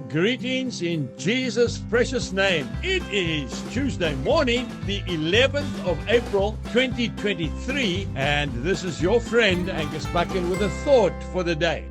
Greetings in Jesus' precious name. It is Tuesday morning, the 11th of April, 2023, and this is your friend Angus Buchan with a thought for the day.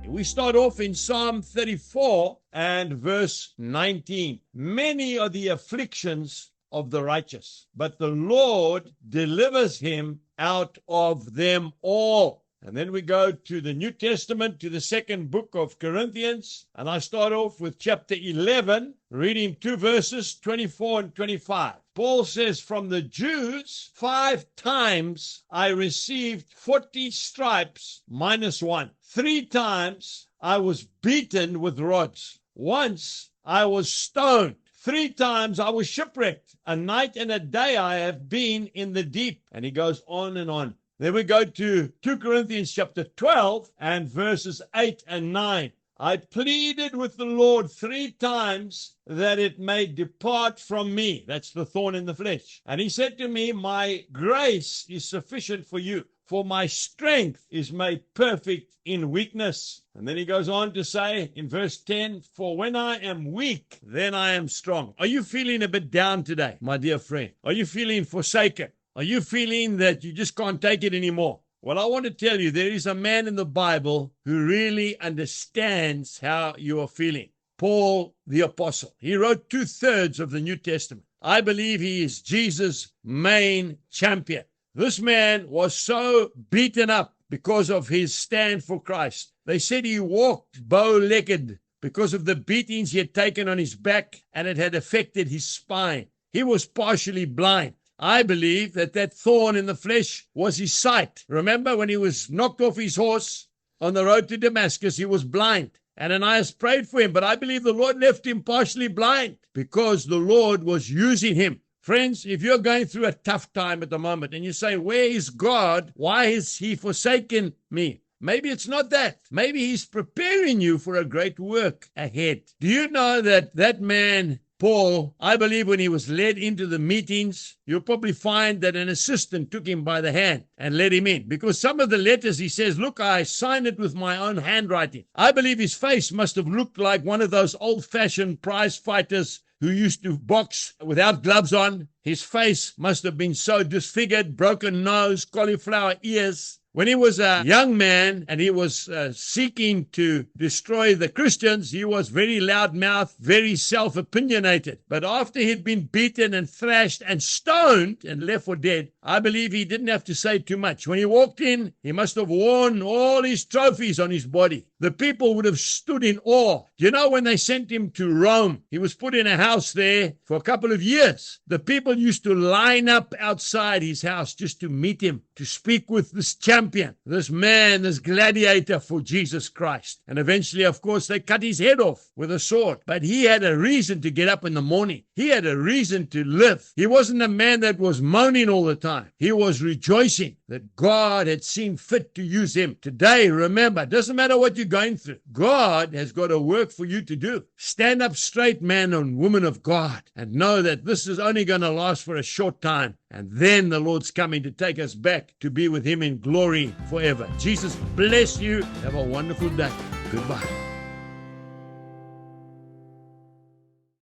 We start off in Psalm 34 and verse 19. Many are the afflictions of the righteous, but the Lord delivers him out of them all. And then we go to the New Testament, to the second book of Corinthians. And I start off with chapter 11, reading two verses, 24 and 25. Paul says, from the Jews, 5 times I received 40 stripes minus 1. 3 times I was beaten with rods. Once I was stoned. 3 times I was shipwrecked. A night and a day I have been in the deep. And he goes on and on. Then we go to 2 Corinthians chapter 12 and verses 8 and 9. I pleaded with the Lord 3 times that it may depart from me. That's the thorn in the flesh. And he said to me, my grace is sufficient for you, for my strength is made perfect in weakness. And then he goes on to say in verse 10, for when I am weak, then I am strong. Are you feeling a bit down today, my dear friend? Are you feeling forsaken? Are you feeling that you just can't take it anymore? Well, I want to tell you, there is a man in the Bible who really understands how you are feeling. Paul the Apostle. He wrote 2/3 of the New Testament. I believe he is Jesus' main champion. This man was so beaten up because of his stand for Christ. They said he walked bow-legged because of the beatings he had taken on his back, and it had affected his spine. He was partially blind. I believe that thorn in the flesh was his sight. Remember when he was knocked off his horse on the road to Damascus, he was blind. Ananias prayed for him, but I believe the Lord left him partially blind because the Lord was using him. Friends, if you're going through a tough time at the moment and you say, where is God? Why has he forsaken me? Maybe it's not that. Maybe he's preparing you for a great work ahead. Do you know that man, Paul, I believe when he was led into the meetings, you'll probably find that an assistant took him by the hand and led him in. Because some of the letters he says, look, I signed it with my own handwriting. I believe his face must have looked like one of those old-fashioned prize fighters who used to box without gloves on. His face must have been so disfigured, broken nose, cauliflower ears. When he was a young man and he was seeking to destroy the Christians, he was very loud-mouthed, very self-opinionated. But after he'd been beaten and thrashed and stoned and left for dead, I believe he didn't have to say too much. When he walked in, he must have worn all his trophies on his body. The people would have stood in awe. You know, when they sent him to Rome, he was put in a house there for a couple of years. The people used to line up outside his house just to meet him, to speak with this champion, this man, this gladiator for Jesus Christ. And eventually, of course, they cut his head off with a sword. But he had a reason to get up in the morning. He had a reason to live. He wasn't a man that was moaning all the time. He was rejoicing that God had seen fit to use him. Today, remember, it doesn't matter what you're going through. God has got a work for you to do. Stand up straight, man and woman of God, and know that this is only going to last for a short time. And then the Lord's coming to take us back to be with him in glory forever. Jesus bless you. Have a wonderful day. Goodbye.